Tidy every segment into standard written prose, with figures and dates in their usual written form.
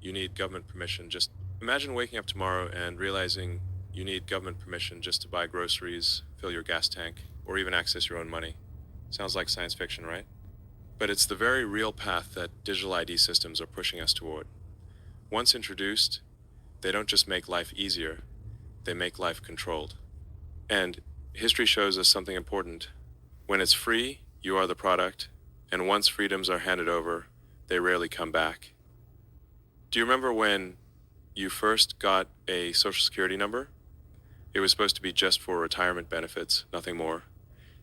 you need government permission. Just imagine waking up tomorrow and realizing you need government permission just to buy groceries, fill your gas tank, or even access your own money. Sounds like science fiction, right? But it's the very real path that digital ID systems are pushing us toward. Once introduced, they don't just make life easier, they make life controlled. And history shows us something important. When it's free, you are the product, and once freedoms are handed over, they rarely come back. Do you remember when you first got a social security number? It was supposed to be just for retirement benefits, nothing more.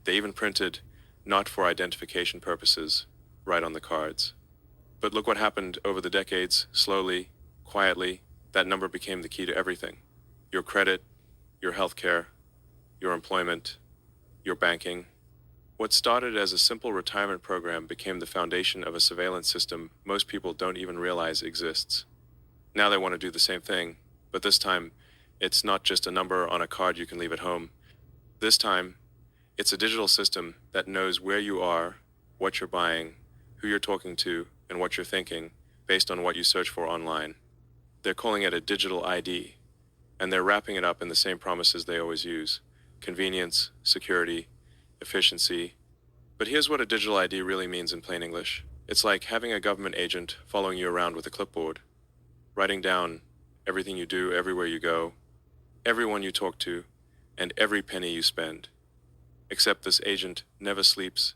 They even printed "not for identification purposes" right on the cards. But look what happened over the decades, slowly, quietly, that number became the key to everything. Your credit, your healthcare, your employment, your banking. What started as a simple retirement program became the foundation of a surveillance system most people don't even realize exists. Now they want to do the same thing, but this time, it's not just a number on a card you can leave at home. This time, it's a digital system that knows where you are, what you're buying, who you're talking to, and what you're thinking based on what you search for online. They're calling it a digital ID, and they're wrapping it up in the same promises they always use: convenience, security, efficiency. But here's what a digital ID really means in plain English. It's like having a government agent following you around with a clipboard, writing down everything you do, everywhere you go, everyone you talk to, and every penny you spend. Except this agent never sleeps,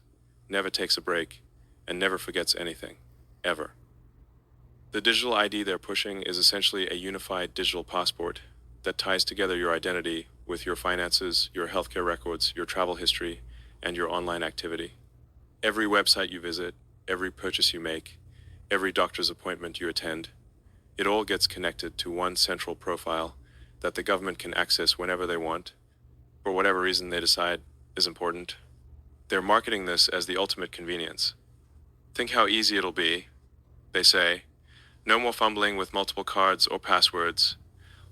never takes a break, and never forgets anything, ever. The digital ID they're pushing is essentially a unified digital passport that ties together your identity with your finances, your healthcare records, your travel history, and your online activity. Every website you visit, every purchase you make, every doctor's appointment you attend, it all gets connected to one central profile that the government can access whenever they want, for whatever reason they decide is important. They're marketing this as the ultimate convenience. Think how easy it'll be, they say. No more fumbling with multiple cards or passwords.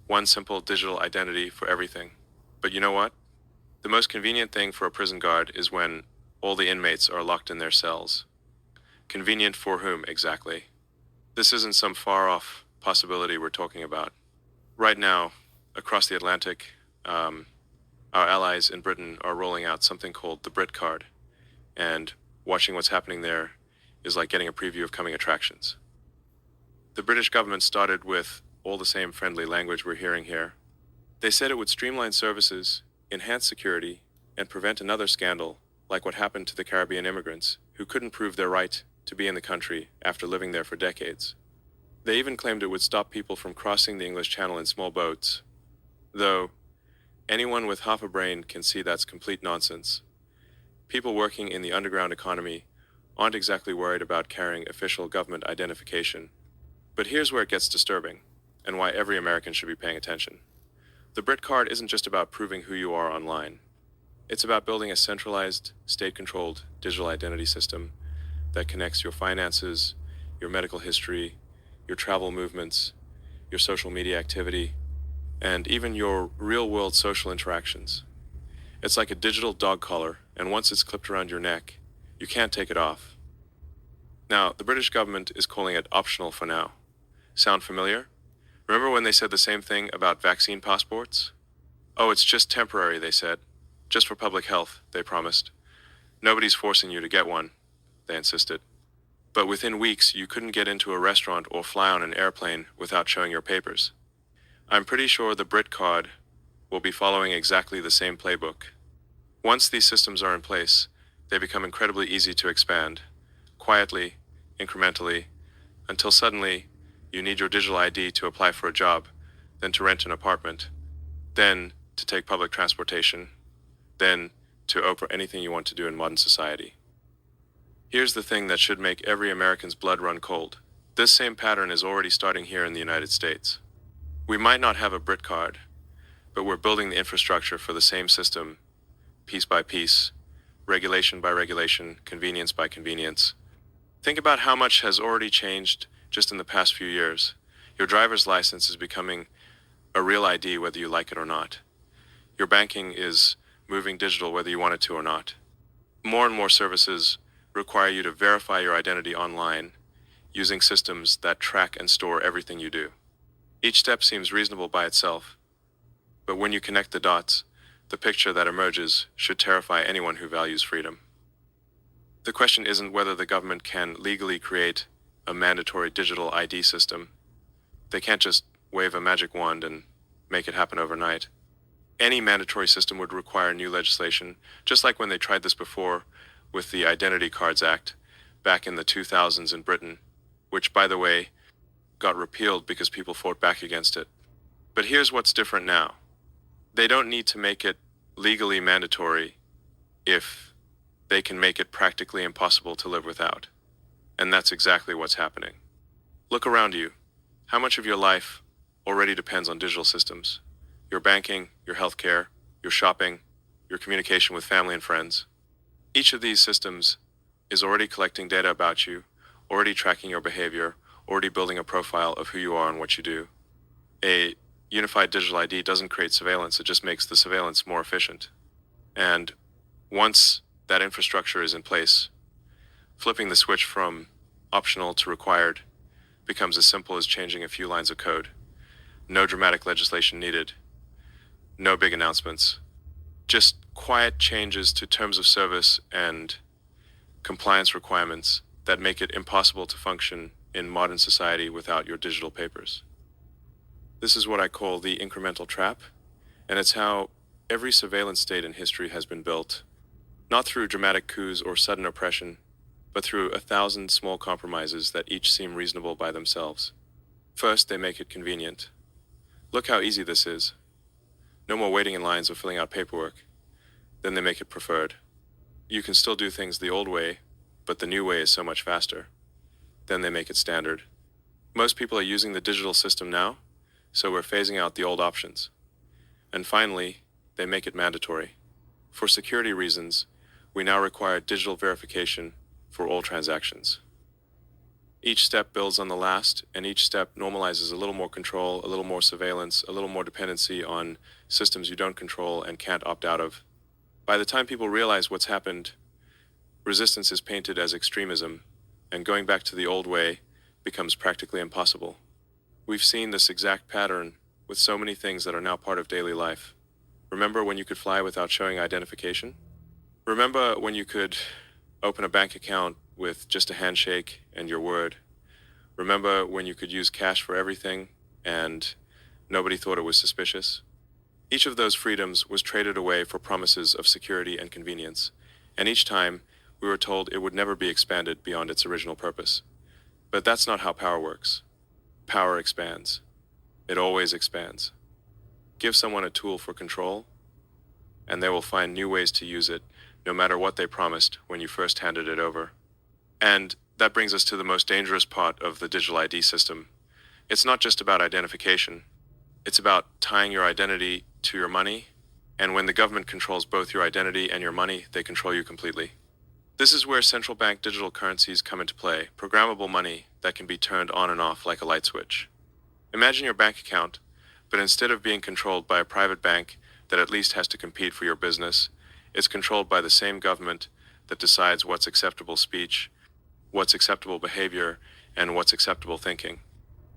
One simple digital identity for everything. But you know what? The most convenient thing for a prison guard is when all the inmates are locked in their cells. Convenient for whom, exactly? This isn't some far-off possibility we're talking about. Right now, across the Atlantic, our allies in Britain are rolling out something called the Brit Card, and watching what's happening there is like getting a preview of coming attractions. The British government started with all the same friendly language we're hearing here. They said it would streamline services, enhance security, and prevent another scandal like what happened to the Caribbean immigrants who couldn't prove their right to be in the country after living there for decades. They even claimed it would stop people from crossing the English Channel in small boats, though anyone with half a brain can see that's complete nonsense. People working in the underground economy aren't exactly worried about carrying official government identification. But here's where it gets disturbing, and why every American should be paying attention. The Brit Card isn't just about proving who you are online. It's about building a centralized, state-controlled digital identity system that connects your finances, your medical history, your travel movements, your social media activity, and even your real-world social interactions. It's like a digital dog collar, and once it's clipped around your neck, you can't take it off. Now, the British government is calling it optional for now. Sound familiar? Remember when they said the same thing about vaccine passports? Oh, it's just temporary, they said. Just for public health, they promised. Nobody's forcing you to get one, they insisted. But within weeks, you couldn't get into a restaurant or fly on an airplane without showing your papers. I'm pretty sure the Brit Card will be following exactly the same playbook. Once these systems are in place, they become incredibly easy to expand, quietly, incrementally, until suddenly you need your digital ID to apply for a job, then to rent an apartment, then to take public transportation, then to open anything you want to do in modern society. Here's the thing that should make every American's blood run cold. This same pattern is already starting here in the United States. We might not have a Brit Card, but we're building the infrastructure for the same system, piece by piece, regulation by regulation, convenience by convenience. Think about how much has already changed just in the past few years. Your driver's license is becoming a real ID whether you like it or not. Your banking is moving digital whether you want it to or not. More and more services require you to verify your identity online, using systems that track and store everything you do. Each step seems reasonable by itself, but when you connect the dots, the picture that emerges should terrify anyone who values freedom. The question isn't whether the government can legally create a mandatory digital ID system. They can't just wave a magic wand and make it happen overnight. Any mandatory system would require new legislation, just like when they tried this before with the Identity Cards Act back in the 2000s in Britain, which, by the way, got repealed because people fought back against it. But here's what's different now. They don't need to make it legally mandatory if they can make it practically impossible to live without. And that's exactly what's happening. Look around you. How much of your life already depends on digital systems? Your banking, your healthcare, your shopping, your communication with family and friends. Each of these systems is already collecting data about you, already tracking your behavior, already building a profile of who you are and what you do. A unified digital ID doesn't create surveillance, it just makes the surveillance more efficient. And once that infrastructure is in place, flipping the switch from optional to required becomes as simple as changing a few lines of code. No dramatic legislation needed. No big announcements. Just quiet changes to terms of service and compliance requirements that make it impossible to function in modern society without your digital papers. This is what I call the incremental trap, and it's how every surveillance state in history has been built, not through dramatic coups or sudden oppression, but through 1,000 small compromises that each seem reasonable by themselves. First, they make it convenient. Look how easy this is. No more waiting in lines or filling out paperwork. Then they make it preferred. You can still do things the old way, but the new way is so much faster. Then they make it standard. Most people are using the digital system now, so we're phasing out the old options. And finally, they make it mandatory. For security reasons, we now require digital verification for all transactions. Each step builds on the last, and each step normalizes a little more control, a little more surveillance, a little more dependency on systems you don't control and can't opt out of. By the time people realize what's happened, resistance is painted as extremism, and going back to the old way becomes practically impossible. We've seen this exact pattern with so many things that are now part of daily life. Remember when you could fly without showing identification? Remember when you could open a bank account with just a handshake and your word? Remember when you could use cash for everything and nobody thought it was suspicious? Each of those freedoms was traded away for promises of security and convenience, and each time we were told it would never be expanded beyond its original purpose. But that's not how power works. Power expands. It always expands. Give someone a tool for control, and they will find new ways to use it, no matter what they promised when you first handed it over. And that brings us to the most dangerous part of the digital ID system. It's not just about identification. It's about tying your identity to your money, and when the government controls both your identity and your money, they control you completely. This is where central bank digital currencies come into play, programmable money that can be turned on and off like a light switch. Imagine your bank account, but instead of being controlled by a private bank that at least has to compete for your business, it's controlled by the same government that decides what's acceptable speech, what's acceptable behavior, and what's acceptable thinking.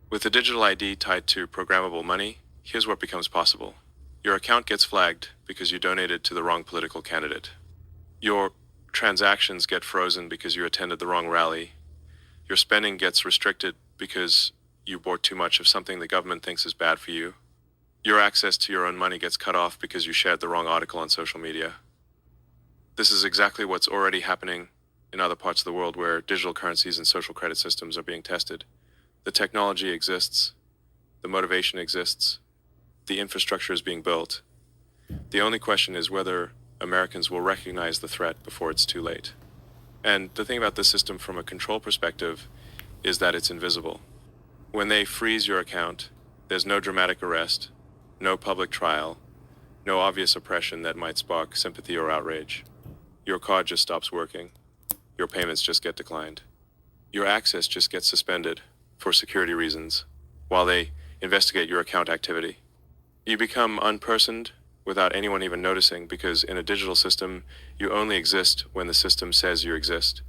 With the digital ID tied to programmable money, here's what becomes possible. Your account gets flagged because you donated to the wrong political candidate. Your transactions get frozen because you attended the wrong rally. Your spending gets restricted because you bought too much of something the government thinks is bad for you. Your access to your own money gets cut off because you shared the wrong article on social media. This is exactly what's already happening in other parts of the world where digital currencies and social credit systems are being tested. The technology exists, the motivation exists, the infrastructure is being built. The only question is whether Americans will recognize the threat before it's too late. And the thing about this system from a control perspective is that it's invisible. When they freeze your account, there's no dramatic arrest, no public trial, no obvious oppression that might spark sympathy or outrage. Your card just stops working. Your payments just get declined. Your access just gets suspended for security reasons while they investigate your account activity. You become unpersoned without anyone even noticing, because in a digital system, you only exist when the system says you exist.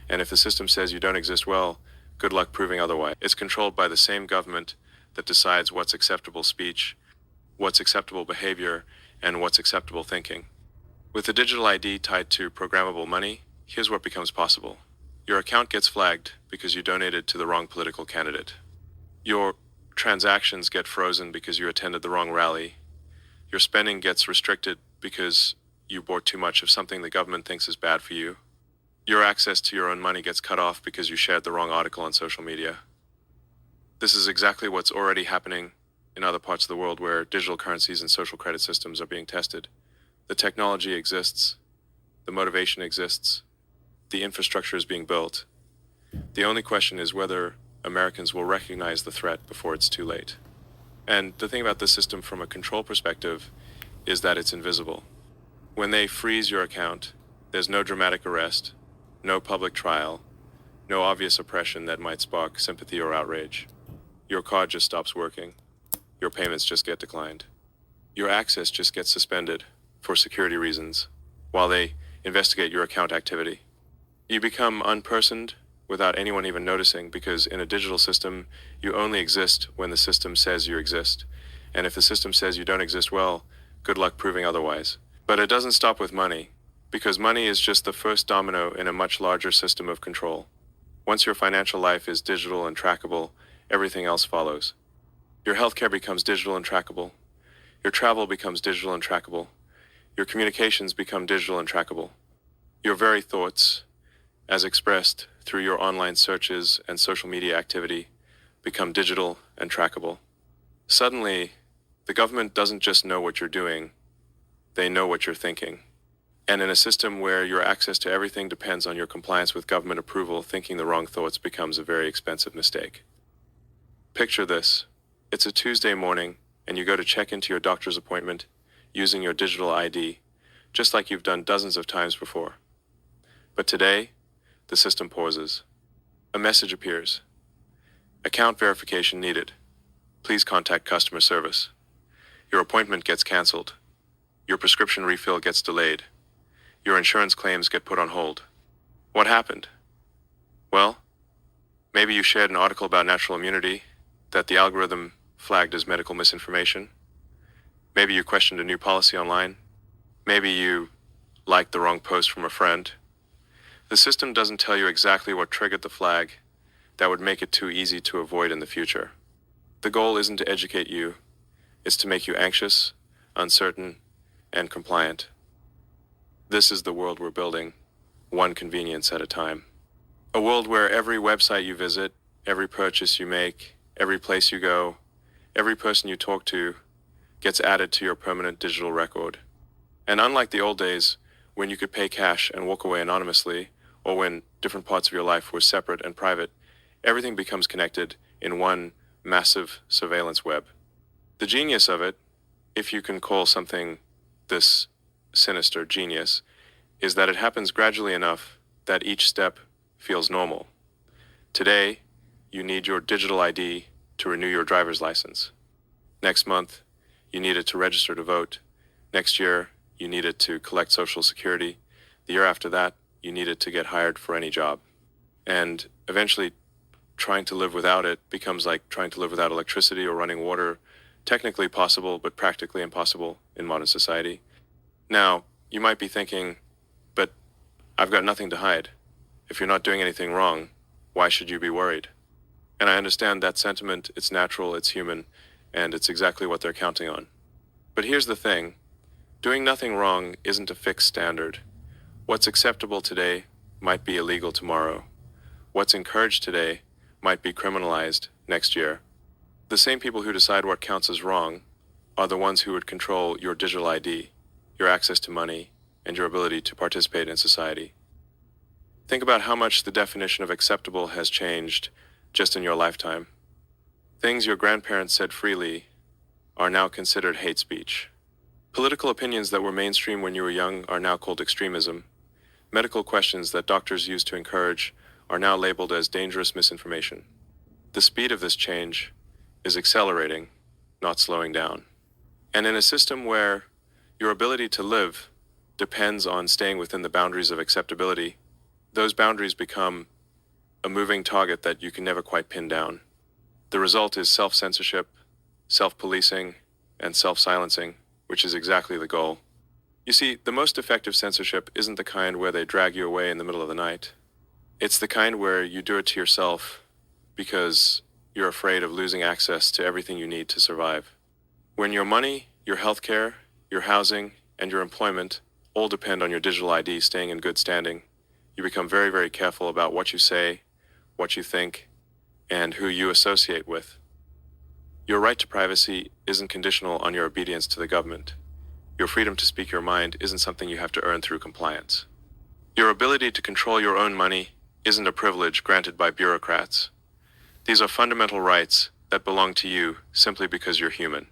And if the system says you don't exist, well, Good luck proving otherwise. It's controlled by the same government that decides what's acceptable speech, what's acceptable behavior, and what's acceptable thinking. With the digital ID tied to programmable money, here's what becomes possible. Your account gets flagged because you donated to the wrong political candidate. Your transactions get frozen because you attended the wrong rally. Your spending gets restricted because you bought too much of something the government thinks is bad for you. Your access to your own money gets cut off because you shared the wrong article on social media. This is exactly what's already happening in other parts of the world where digital currencies and social credit systems are being tested. The technology exists, the motivation exists, the infrastructure is being built. The only question is whether Americans will recognize the threat before it's too late. And the thing about this system from a control perspective is that it's invisible. When they freeze your account, there's no dramatic arrest, no public trial, no obvious oppression that might spark sympathy or outrage. Your card just stops working. Your payments just get declined. Your access just gets suspended for security reasons while they investigate your account activity. You become unpersoned without anyone even noticing because in a digital system, you only exist when the system says you exist. And if the system says you don't exist, well, good luck proving otherwise. But it doesn't stop with money, because money is just the first domino in a much larger system of control. Once your financial life is digital and trackable, everything else follows. Your healthcare becomes digital and trackable. Your travel becomes digital and trackable. Your communications become digital and trackable. Your very thoughts, as expressed through your online searches and social media activity, become digital and trackable. Suddenly, the government doesn't just know what you're doing, they know what you're thinking. And in a system where your access to everything depends on your compliance with government approval, thinking the wrong thoughts becomes a very expensive mistake. Picture this. It's a Tuesday morning, and you go to check into your doctor's appointment using your digital ID, just like you've done dozens of times before. But today, the system pauses. A message appears. Account verification needed. Please contact customer service. Your appointment gets canceled. Your prescription refill gets delayed. Your insurance claims get put on hold. What happened? Well, maybe you shared an article about natural immunity that the algorithm flagged as medical misinformation. Maybe you questioned a new policy online. Maybe you liked the wrong post from a friend. The system doesn't tell you exactly what triggered the flag that would make it too easy to avoid in the future. The goal isn't to educate you, it's to make you anxious, uncertain, and compliant. This is the world we're building, one convenience at a time. A world where every website you visit, every purchase you make, every place you go, every person you talk to gets added to your permanent digital record. And unlike the old days, when you could pay cash and walk away anonymously, or when different parts of your life were separate and private, everything becomes connected in one massive surveillance web. The genius of it, if you can call something this sinister genius, is that it happens gradually enough that each step feels normal. Today, you need your digital ID to renew your driver's license. Next month, you need it to register to vote. Next year, you need it to collect Social Security. The year after that, you need it to get hired for any job. And eventually, trying to live without it becomes like trying to live without electricity or running water, technically possible, but practically impossible in modern society. Now, you might be thinking, but I've got nothing to hide. If you're not doing anything wrong, why should you be worried? And I understand that sentiment, it's natural, it's human, and it's exactly what they're counting on. But here's the thing. Doing nothing wrong isn't a fixed standard. What's acceptable today might be illegal tomorrow. What's encouraged today might be criminalized next year. The same people who decide what counts as wrong are the ones who would control your digital ID, your access to money, and your ability to participate in society. Think about how much the definition of acceptable has changed just in your lifetime. Things your grandparents said freely are now considered hate speech. Political opinions that were mainstream when you were young are now called extremism. Medical questions that doctors used to encourage are now labeled as dangerous misinformation. The speed of this change is accelerating, not slowing down. And in a system where your ability to live depends on staying within the boundaries of acceptability, those boundaries become a moving target that you can never quite pin down. The result is self-censorship, self-policing, and self-silencing, which is exactly the goal. You see, the most effective censorship isn't the kind where they drag you away in the middle of the night. It's the kind where you do it to yourself because you're afraid of losing access to everything you need to survive. When your money, your healthcare, your housing, and your employment all depend on your digital ID staying in good standing, you become very, very careful about what you say, what you think, and who you associate with. Your right to privacy isn't conditional on your obedience to the government. Your freedom to speak your mind isn't something you have to earn through compliance. Your ability to control your own money isn't a privilege granted by bureaucrats. These are fundamental rights that belong to you simply because you're human.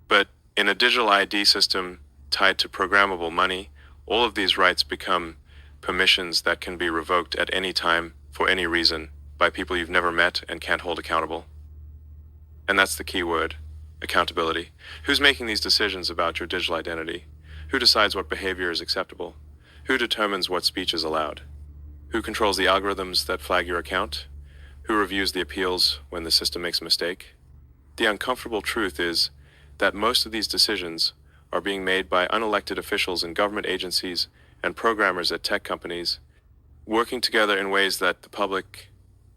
But in a digital ID system tied to programmable money, all of these rights become permissions that can be revoked at any time for any reason by people you've never met and can't hold accountable. And that's the key word, accountability. Who's making these decisions about your digital identity? Who decides what behavior is acceptable? Who determines what speech is allowed? Who controls the algorithms that flag your account? Who reviews the appeals when the system makes a mistake? The uncomfortable truth is that most of these decisions are being made by unelected officials in government agencies and programmers at tech companies, working together in ways that the public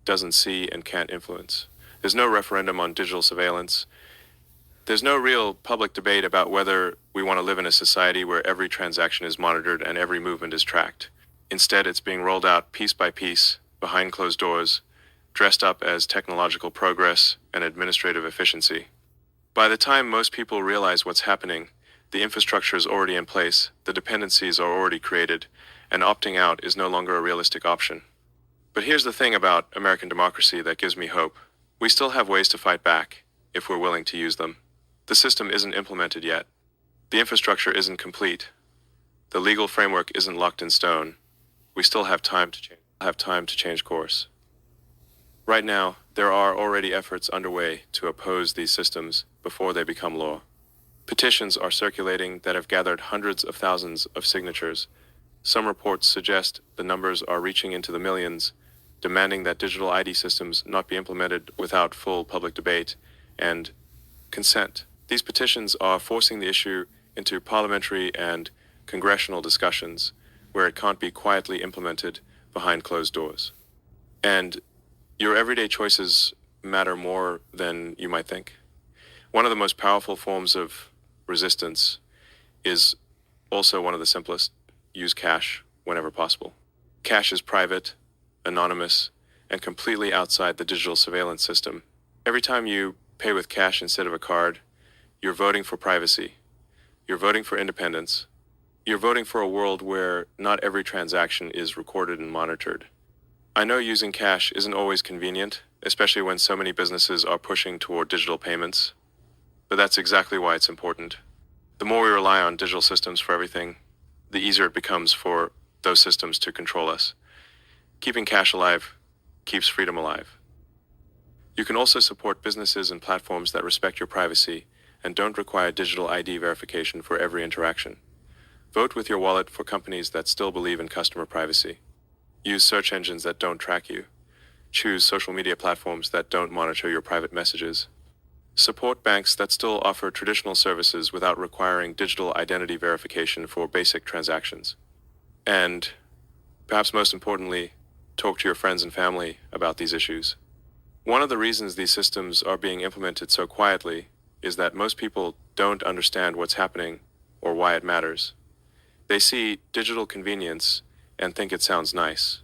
doesn't see and can't influence. There's no referendum on digital surveillance. There's no real public debate about whether we want to live in a society where every transaction is monitored and every movement is tracked. Instead, it's being rolled out piece by piece, behind closed doors, dressed up as technological progress and administrative efficiency. By the time most people realize what's happening, the infrastructure is already in place, the dependencies are already created, and opting out is no longer a realistic option. But here's the thing about American democracy that gives me hope. We still have ways to fight back, if we're willing to use them. The system isn't implemented yet. The infrastructure isn't complete. The legal framework isn't locked in stone. We still have time to change course. Right now, there are already efforts underway to oppose these systems before they become law. Petitions are circulating that have gathered hundreds of thousands of signatures. Some reports suggest the numbers are reaching into the millions, demanding that digital ID systems not be implemented without full public debate and consent. These petitions are forcing the issue into parliamentary and congressional discussions where it can't be quietly implemented behind closed doors. And your everyday choices matter more than you might think. One of the most powerful forms of resistance is also one of the simplest: use cash whenever possible. Cash is private, anonymous, and completely outside the digital surveillance system. Every time you pay with cash instead of a card, you're voting for privacy. You're voting for independence. You're voting for a world where not every transaction is recorded and monitored. I know using cash isn't always convenient, especially when so many businesses are pushing toward digital payments. But that's exactly why it's important. The more we rely on digital systems for everything, the easier it becomes for those systems to control us. Keeping cash alive keeps freedom alive. You can also support businesses and platforms that respect your privacy and don't require digital ID verification for every interaction. Vote with your wallet for companies that still believe in customer privacy. Use search engines that don't track you. Choose social media platforms that don't monitor your private messages. Support banks that still offer traditional services without requiring digital identity verification for basic transactions. And, perhaps most importantly, talk to your friends and family about these issues. One of the reasons these systems are being implemented so quietly is that most people don't understand what's happening or why it matters. They see digital convenience and think it sounds nice.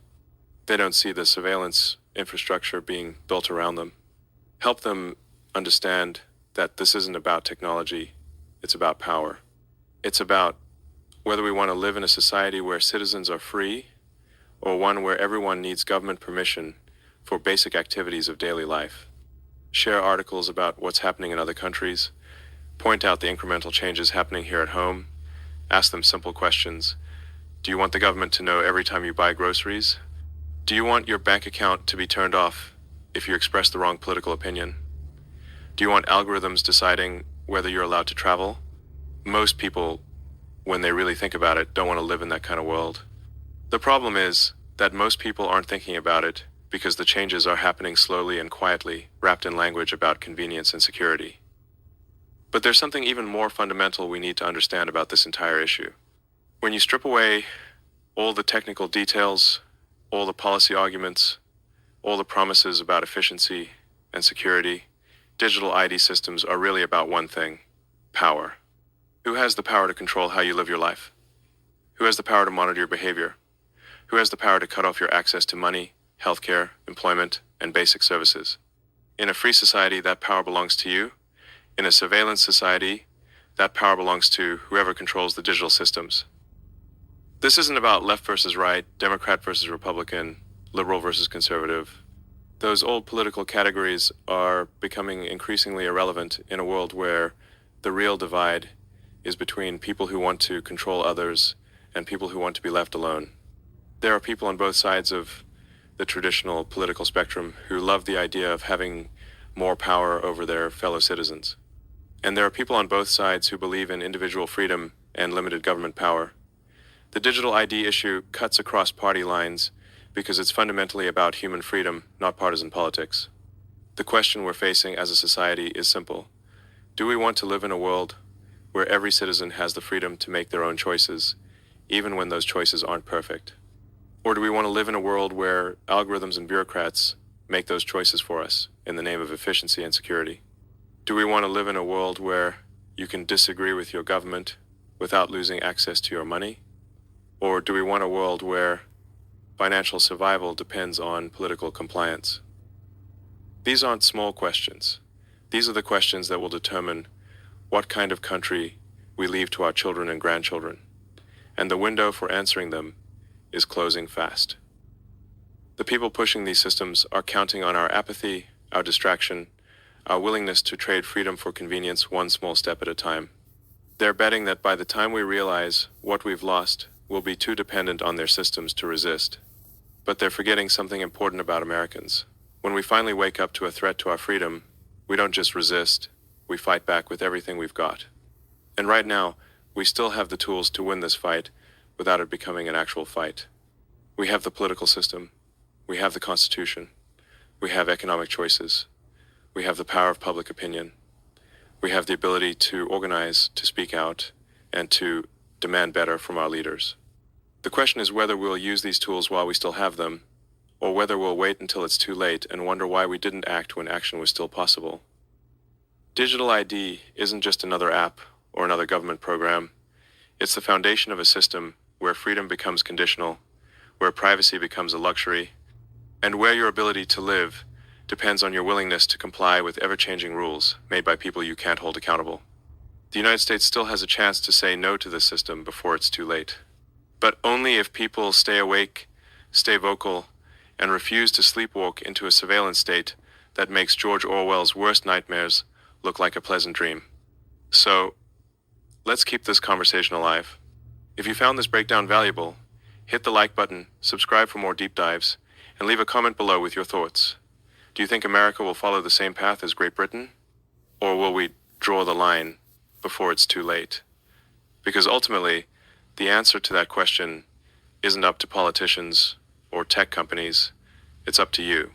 They don't see the surveillance infrastructure being built around them. Help them understand that this isn't about technology, it's about power. It's about whether we want to live in a society where citizens are free or one where everyone needs government permission for basic activities of daily life. Share articles about what's happening in other countries, point out the incremental changes happening here at home, ask them simple questions. Do you want the government to know every time you buy groceries? Do you want your bank account to be turned off if you express the wrong political opinion? Do you want algorithms deciding whether you're allowed to travel? Most people, when they really think about it, don't want to live in that kind of world. The problem is that most people aren't thinking about it because the changes are happening slowly and quietly, wrapped in language about convenience and security. But there's something even more fundamental we need to understand about this entire issue. When you strip away all the technical details, all the policy arguments, all the promises about efficiency and security, digital ID systems are really about one thing: power. Who has the power to control how you live your life? Who has the power to monitor your behavior? Who has the power to cut off your access to money, healthcare, employment, and basic services? In a free society, that power belongs to you. In a surveillance society, that power belongs to whoever controls the digital systems. This isn't about left versus right, Democrat versus Republican, liberal versus conservative. Those old political categories are becoming increasingly irrelevant in a world where the real divide is between people who want to control others and people who want to be left alone. There are people on both sides of the traditional political spectrum who love the idea of having more power over their fellow citizens. And there are people on both sides who believe in individual freedom and limited government power. The digital ID issue cuts across party lines because it's fundamentally about human freedom, not partisan politics. The question we're facing as a society is simple. Do we want to live in a world where every citizen has the freedom to make their own choices, even when those choices aren't perfect? Or do we want to live in a world where algorithms and bureaucrats make those choices for us in the name of efficiency and security? Do we want to live in a world where you can disagree with your government without losing access to your money? Or do we want a world where financial survival depends on political compliance? These aren't small questions. These are the questions that will determine what kind of country we leave to our children and grandchildren. And the window for answering them is closing fast. The people pushing these systems are counting on our apathy, our distraction, our willingness to trade freedom for convenience one small step at a time. They're betting that by the time we realize what we've lost, we'll be too dependent on their systems to resist. But they're forgetting something important about Americans. When we finally wake up to a threat to our freedom, we don't just resist, we fight back with everything we've got. And right now, we still have the tools to win this fight without it becoming an actual fight. We have the political system, we have the Constitution, we have economic choices, we have the power of public opinion, we have the ability to organize, to speak out, and to demand better from our leaders. The question is whether we'll use these tools while we still have them, or whether we'll wait until it's too late and wonder why we didn't act when action was still possible. Digital ID isn't just another app or another government program. It's the foundation of a system where freedom becomes conditional, where privacy becomes a luxury, and where your ability to live depends on your willingness to comply with ever-changing rules made by people you can't hold accountable. The United States still has a chance to say no to this system before it's too late. But only if people stay awake, stay vocal, and refuse to sleepwalk into a surveillance state that makes George Orwell's worst nightmares look like a pleasant dream. So, let's keep this conversation alive. If you found this breakdown valuable, hit the like button, subscribe for more deep dives, and leave a comment below with your thoughts. Do you think America will follow the same path as Great Britain? Or will we draw the line before it's too late? Because ultimately, the answer to that question isn't up to politicians or tech companies, it's up to you.